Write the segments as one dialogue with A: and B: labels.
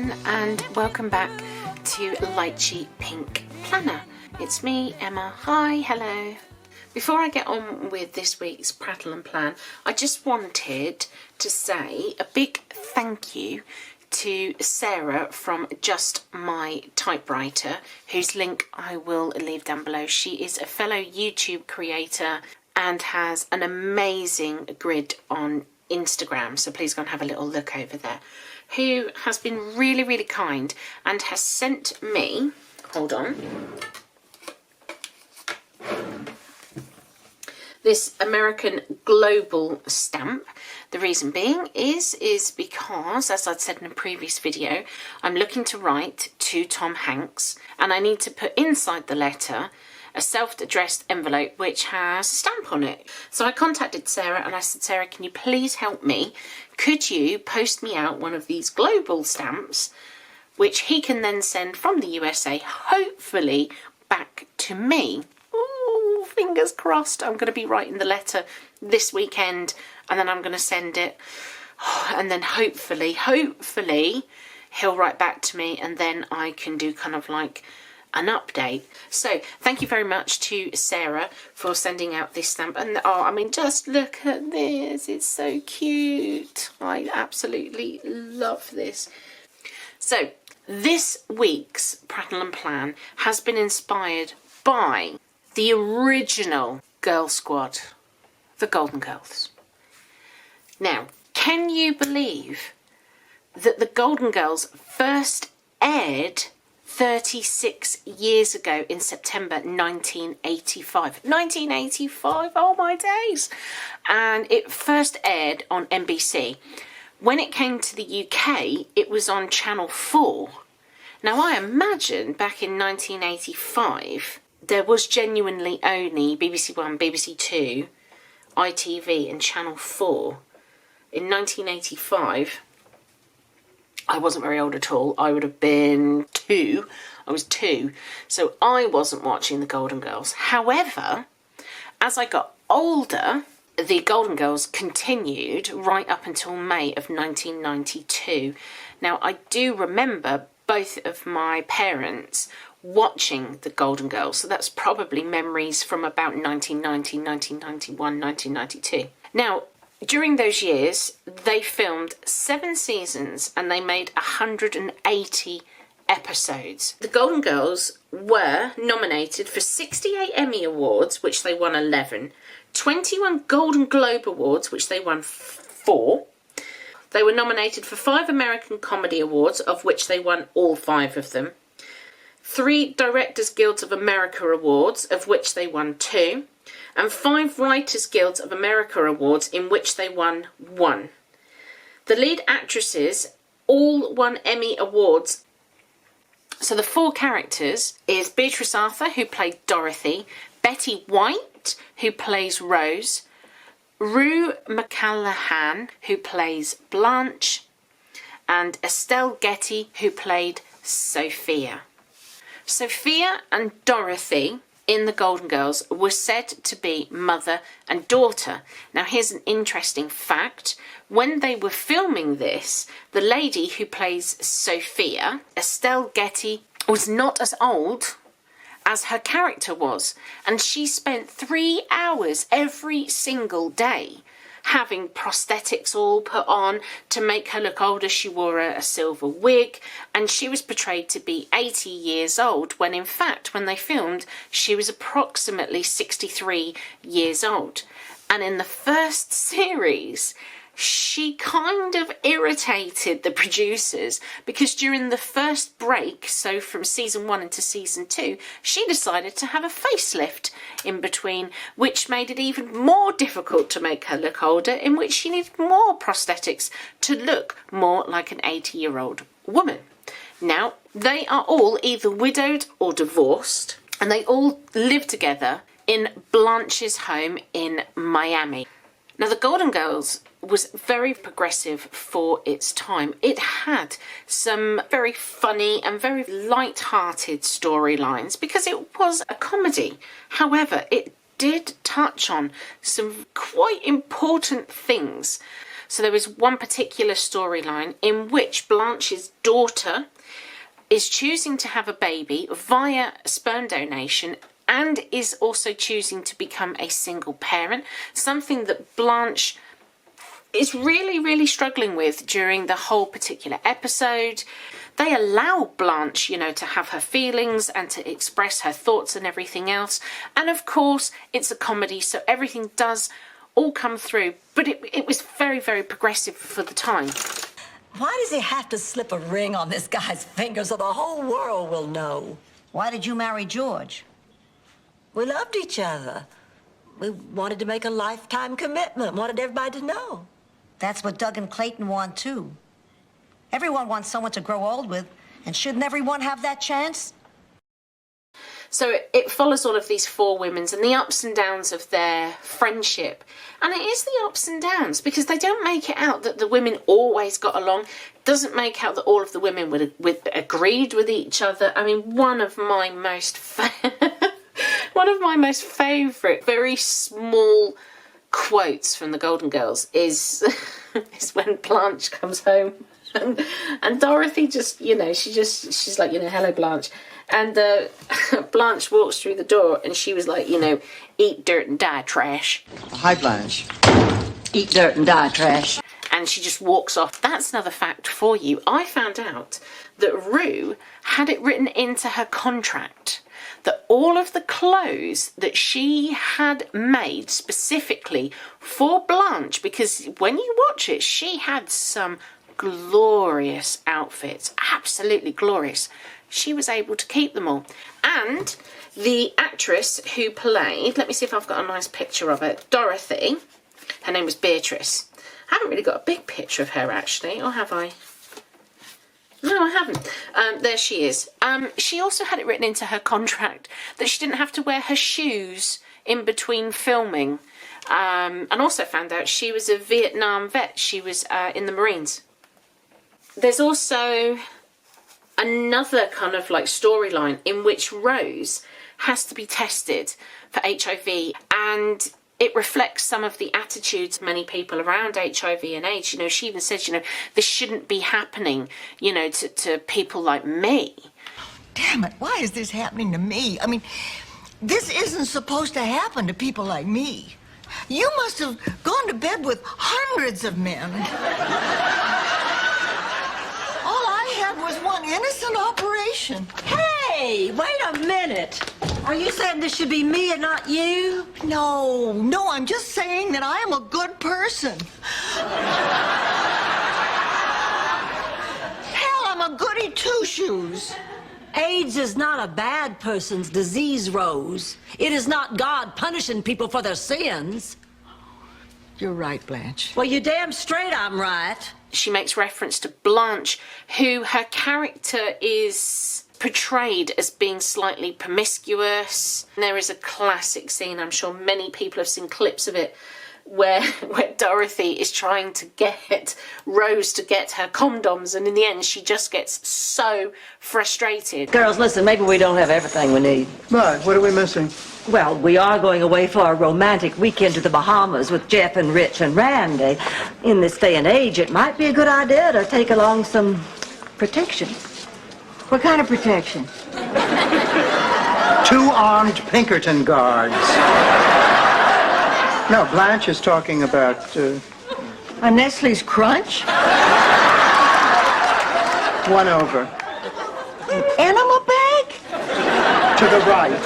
A: everyone, and welcome back to Lychee Pink Planner. It's me, Emma. Hi, hello. Before I get on with this week's prattle and plan, I just wanted to say a big thank you to Sarah from Just My Typewriter, whose link I will leave down below. She is a fellow YouTube creator and has an amazing grid on Instagram, so please go and have a little look over there, who has been really kind and has sent me, hold on, this American Global stamp. The reason being is because, as I'd said in a previous video, I'm looking to write to Tom Hanks, and I need to put inside the letter a self-addressed envelope which has a stamp on it. So I contacted Sarah and I said, Sarah, can you please help me? Could you post me out one of these global stamps, which he can then send from the USA, hopefully back to me? Ooh, fingers crossed. I'm going to be writing the letter this weekend, and then I'm going to send it. And then hopefully he'll write back to me, and then I can do kind of like an update. So thank you very much to Sarah for sending out this stamp. And oh, I mean, just look at this, it's so cute. I absolutely love this. So this week's prattle and plan has been inspired by the original Girl Squad, the Golden Girls. Now, can you believe that the Golden Girls first aired 36 years ago in September 1985. 1985, oh my days! And it first aired on NBC. When it came to the UK, it was on Channel 4. Now I imagine back in 1985, there was genuinely only BBC One, BBC Two, ITV and Channel 4. In 1985, I wasn't very old at all. I would have been 2. I was 2. So I wasn't watching the Golden Girls. However, as I got older, the Golden Girls continued right up until May of 1992. Now, I do remember both of my parents watching the Golden Girls. So that's probably memories from about 1990, 1991, 1992. Now, during those years, they filmed 7 seasons and they made 180 episodes. The Golden Girls were nominated for 68 Emmy Awards, which they won 11, 21 Golden Globe Awards, which they won 4. They were nominated for 5 American Comedy Awards, of which they won all 5 of them, 3 Directors Guilds of America Awards, of which they won 2, and 5 Writers Guilds of America Awards, in which they won 1. The lead actresses all won Emmy Awards. So the 4 characters is Beatrice Arthur, who played Dorothy, Betty White, who plays Rose, Rue McCallaghan, who plays Blanche, and Estelle Getty, who played Sophia. Sophia and Dorothy in the Golden Girls were said to be mother and daughter. Now here's an interesting fact. When they were filming this, the lady who plays Sophia, Estelle Getty, was not as old as her character was, and she spent 3 hours every single day having prosthetics all put on to make her look older. She wore a silver wig, and she was portrayed to be 80 years old, when in fact, when they filmed, she was approximately 63 years old. And in the first series, she kind of irritated the producers because during the first break, so from season 1 into season 2, she decided to have a facelift in between, which made it even more difficult to make her look older, in which she needed more prosthetics to look more like an 80-year-old woman. Now, they are all either widowed or divorced, and they all live together in Blanche's home in Miami. Now, the Golden Girls was very progressive for its time. It had some very funny and very light-hearted storylines because it was a comedy. However, it did touch on some quite important things. So there was one particular storyline in which Blanche's daughter is choosing to have a baby via sperm donation and is also choosing to become a single parent, something that Blanche is really, really struggling with during the whole particular episode. They allow Blanche, you know, to have her feelings and to express her thoughts and everything else. And of course, it's a comedy, so everything does all come through. But it was very, very progressive for the time.
B: Why does he have to slip a ring on this guy's finger so the whole world will know?
C: Why did you marry George?
B: We loved each other. We wanted to make a lifetime commitment, wanted everybody to know.
C: That's what Doug and Clayton want, too. Everyone wants someone to grow old with, and shouldn't everyone have that chance?
A: So it follows all of these four women's and the ups and downs of their friendship. And it is the ups and downs, because they don't make it out that the women always got along. It doesn't make out that all of the women agreed with each other. I mean, one of my most favourite, very small quotes from the Golden Girls is when Blanche comes home and Dorothy just, you know, she's like, you know, hello Blanche, and Blanche walks through the door and she was like, you know, eat dirt and die trash.
D: Hi Blanche.
B: Eat dirt and die trash.
A: And she just walks off. That's another fact for you. I found out that Rue had it written into her contract that all of the clothes that she had made specifically for Blanche, because when you watch it, she had some glorious outfits, absolutely glorious. She was able to keep them all. And the actress who played, let me see if I've got a nice picture of it, Dorothy, her name was Beatrice. I haven't really got a big picture of her actually, or have I? No, I haven't. There she is. She also had it written into her contract that she didn't have to wear her shoes in between filming. And also found out she was a Vietnam vet. She was in the Marines. There's also another kind of like storyline in which Rose has to be tested for HIV, and it reflects some of the attitudes of many people around HIV and AIDS. You know, she even says, you know, this shouldn't be happening, you know, to people like me.
E: Damn it, why is this happening to me? I mean, this isn't supposed to happen to people like me. You must have gone to bed with hundreds of men. All I had was one innocent operation.
B: Hey, wait a minute. Are you saying this should be me and not you?
E: No, I'm just saying that I am a good person. Hell, I'm a goody two-shoes.
B: AIDS is not a bad person's disease, Rose. It is not God punishing people for their sins.
E: You're right, Blanche.
B: Well, you're damn straight I'm right.
A: She makes reference to Blanche, who her character is portrayed as being slightly promiscuous. There is a classic scene, I'm sure many people have seen clips of it, where Dorothy is trying to get Rose to get her condoms, and in the end she just gets so frustrated.
B: Girls, listen, maybe we don't have everything we need.
D: Right, what are we missing?
B: Well, we are going away for a romantic weekend to the Bahamas with Jeff and Rich and Randy. In this day and age, it might be a good idea to take along some protection.
E: What kind of protection?
D: 2 armed Pinkerton guards. No, Blanche is talking about,
E: A Nestle's Crunch?
D: one over.
E: An enema bag?
D: To the right.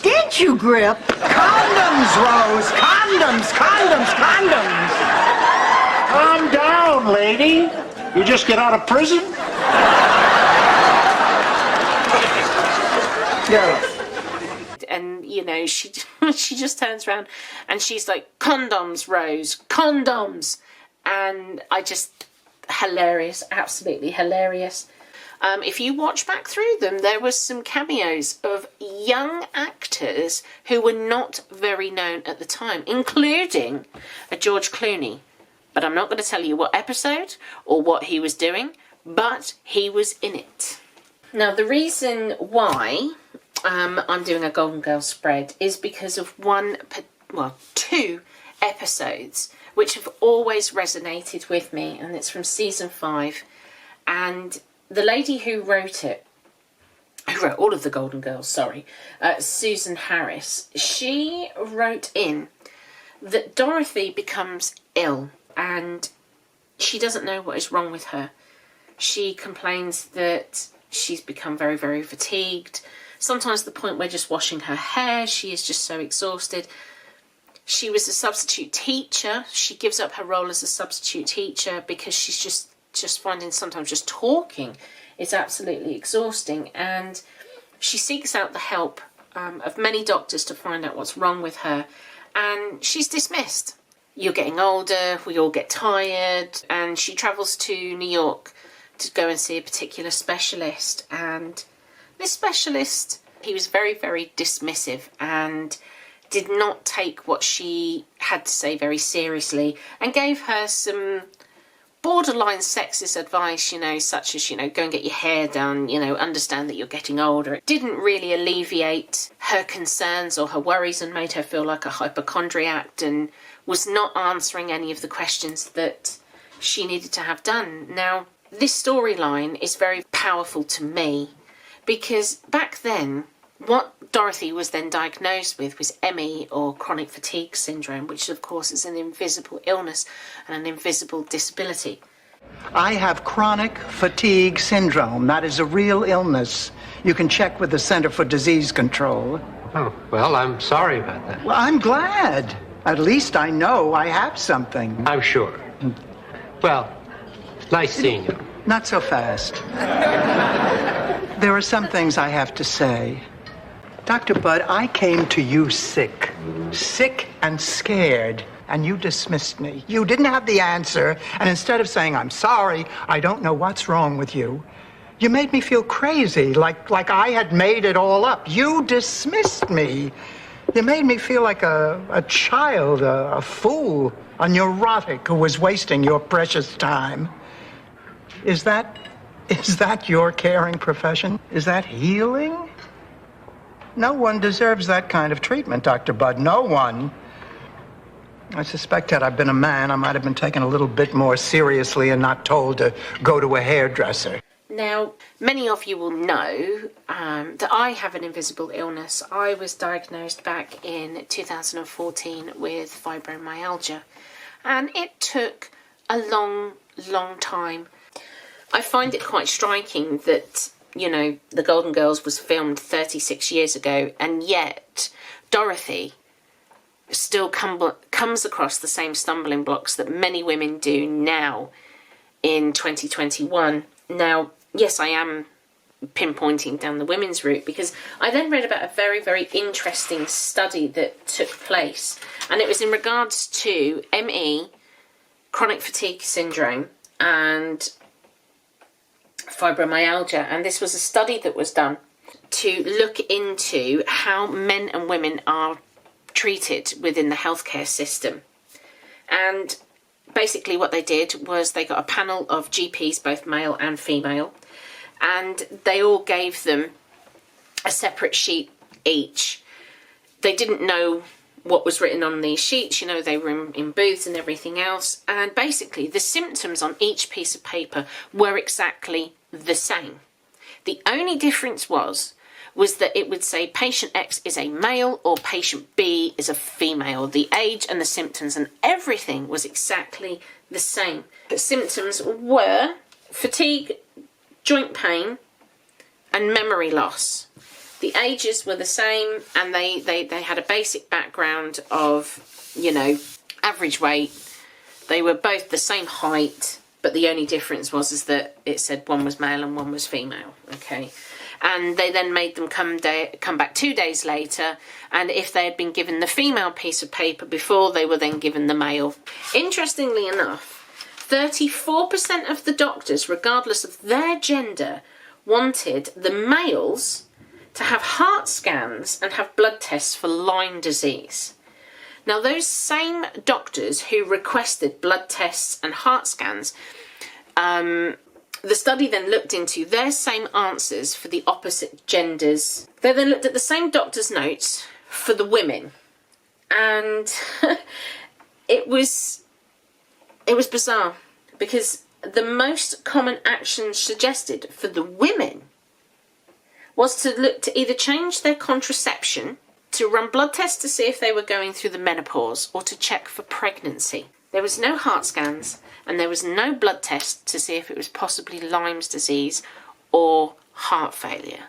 E: Didn't you, Grip?
D: Condoms, Rose! Condoms! Condoms! Condoms!
F: Calm down, lady. You just get out of prison?
D: Yeah.
A: And, you know, she just turns around and she's like, condoms, Rose, condoms. And I just, hilarious, absolutely hilarious. If you watch back through them, there was some cameos of young actors who were not very known at the time, including a George Clooney. But I'm not going to tell you what episode or what he was doing, but he was in it. Now, the reason why I'm doing a Golden Girls spread is because of 2 episodes which have always resonated with me, and it's from season 5. And the lady who wrote it, who wrote all of the Golden Girls, Susan Harris, she wrote in that Dorothy becomes ill and she doesn't know what is wrong with her. She complains that she's become very, very fatigued. Sometimes to the point where just washing her hair, she is just so exhausted. She was a substitute teacher. She gives up her role as a substitute teacher because she's just finding sometimes just talking is absolutely exhausting. And she seeks out the help of many doctors to find out what's wrong with her. And she's dismissed. You're getting older, we all get tired. And she travels to New York to go and see a particular specialist. And this specialist, he was very, very dismissive and did not take what she had to say very seriously and gave her some borderline sexist advice, such as, go and get your hair done, understand that you're getting older. It didn't really alleviate her concerns or her worries and made her feel like a hypochondriac and was not answering any of the questions that she needed to have done. Now, this storyline is very powerful to me because back then, what Dorothy was then diagnosed with was ME, or chronic fatigue syndrome, which of course is an invisible illness and an invisible disability.
D: I have chronic fatigue syndrome. That is a real illness. You can check with the Center for Disease Control.
G: Oh, well, I'm sorry about that.
D: Well, I'm glad. At least I know I have something.
G: I'm sure. Well, nice seeing you.
D: Not so fast. There are some things I have to say. Dr. Budd, I came to you sick and scared, and you dismissed me. You didn't have the answer, and instead of saying, I'm sorry, I don't know what's wrong with you, you made me feel crazy, like I had made it all up. You dismissed me. You made me feel like a child, a fool, a neurotic who was wasting your precious time. Is that your caring profession? Is that healing? No one deserves that kind of treatment, Dr. Budd. No one. I suspect had I been a man, I might have been taken a little bit more seriously and not told to go to a hairdresser.
A: Now, many of you will know that I have an invisible illness. I was diagnosed back in 2014 with fibromyalgia, and it took a long, long time. I find it quite striking that The Golden Girls was filmed 36 years ago, and yet Dorothy still comes across the same stumbling blocks that many women do now in 2021. Now, yes, I am pinpointing down the women's route because I then read about a very, very interesting study that took place, and it was in regards to ME, chronic fatigue syndrome, and fibromyalgia. And this was a study that was done to look into how men and women are treated within the healthcare system. And basically what they did was they got a panel of GPs, both male and female, and they all gave them a separate sheet each. They didn't know what was written on these sheets, they were in booths and everything else, and basically the symptoms on each piece of paper were exactly the same. The only difference was that it would say patient X is a male or patient B is a female. The age and the symptoms and everything was exactly the same. The symptoms were fatigue, joint pain, and memory loss. The ages were the same, and they had a basic background of, average weight. They were both the same height, but the only difference was that it said one was male and one was female, okay? And they then made them come back 2 days later, and if they had been given the female piece of paper before, they were then given the male. Interestingly enough, 34% of the doctors, regardless of their gender, wanted the males to have heart scans and have blood tests for Lyme disease. Now, those same doctors who requested blood tests and heart scans, the study then looked into their same answers for the opposite genders. They then looked at the same doctor's notes for the women, and it was It was bizarre because the most common action suggested for the women was to look to either change their contraception, to run blood tests to see if they were going through the menopause, or to check for pregnancy. There was no heart scans and there was no blood test to see if it was possibly Lyme's disease or heart failure.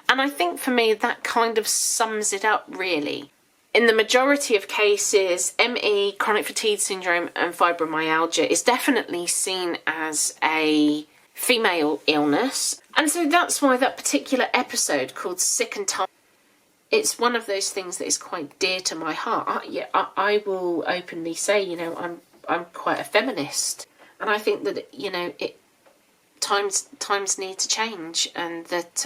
A: And I think for me that kind of sums it up really. In the majority of cases, ME, chronic fatigue syndrome and fibromyalgia is definitely seen as a female illness. And so that's why that particular episode called Sick and Tired, it's one of those things that is quite dear to my heart. I will openly say, you know, I'm quite a feminist. And I think that, you know, times need to change, and that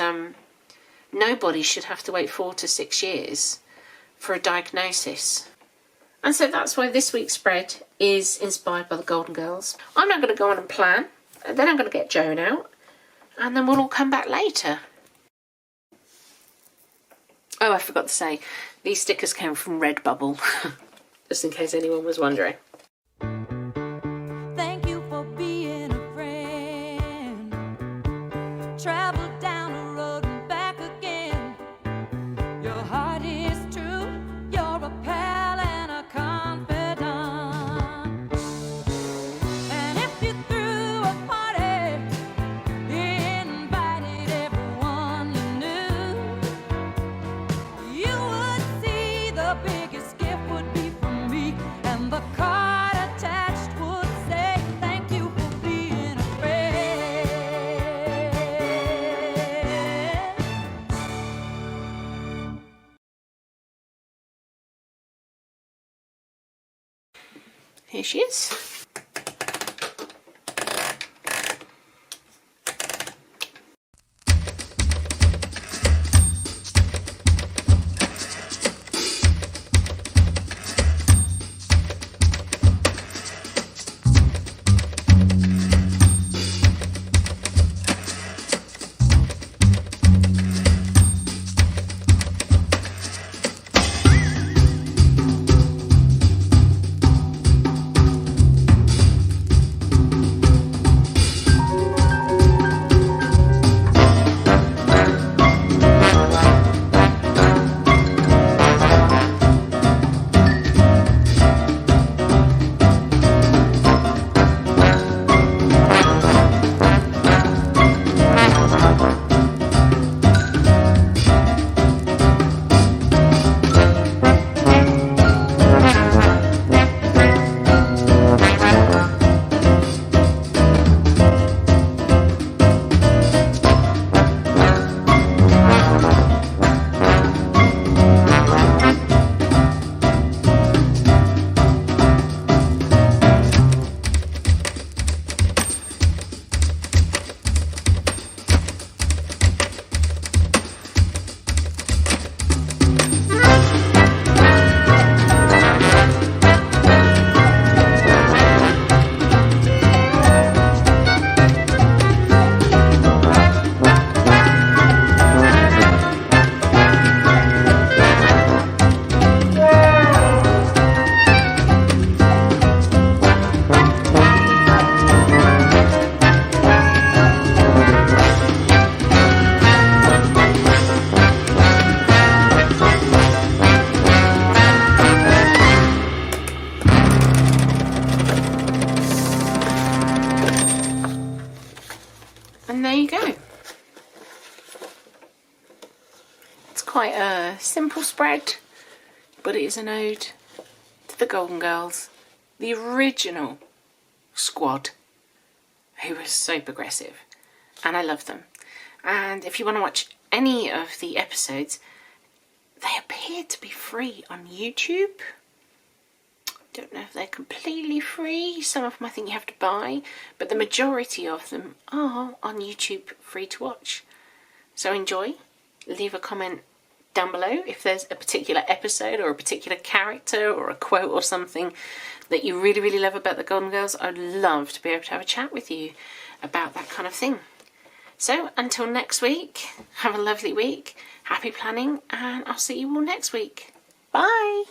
A: nobody should have to wait 4 to 6 years for a diagnosis. And so that's why this week's spread is inspired by the Golden Girls. I'm not going to go on and plan. Then I'm going to get Joan out, and then we'll all come back later. Oh, I forgot to say, these stickers came from Redbubble, just in case anyone was wondering.
H: Thank you for being a friend. Travel down the road and back again. Your heart is true. You're a pal and a confidant. And if you threw a party, invited everyone you knew, you would see the biggest gift would be from me, and the card attached would say, thank you for being a friend.
A: Here she is. And there you go. It's quite a simple spread, but it is an ode to the Golden Girls, the original squad, who was so progressive, and I love them. And if you want to watch any of the episodes, they appear to be free on YouTube. Don't know if they're completely free. Some of them I think you have to buy, but the majority of them are on YouTube, free to watch. So enjoy. Leave a comment down below if there's a particular episode or a particular character or a quote or something that you really, really love about the Golden Girls. I'd love to be able to have a chat with you about that kind of thing. So until next week, have a lovely week, happy planning, and I'll see you all next week. Bye!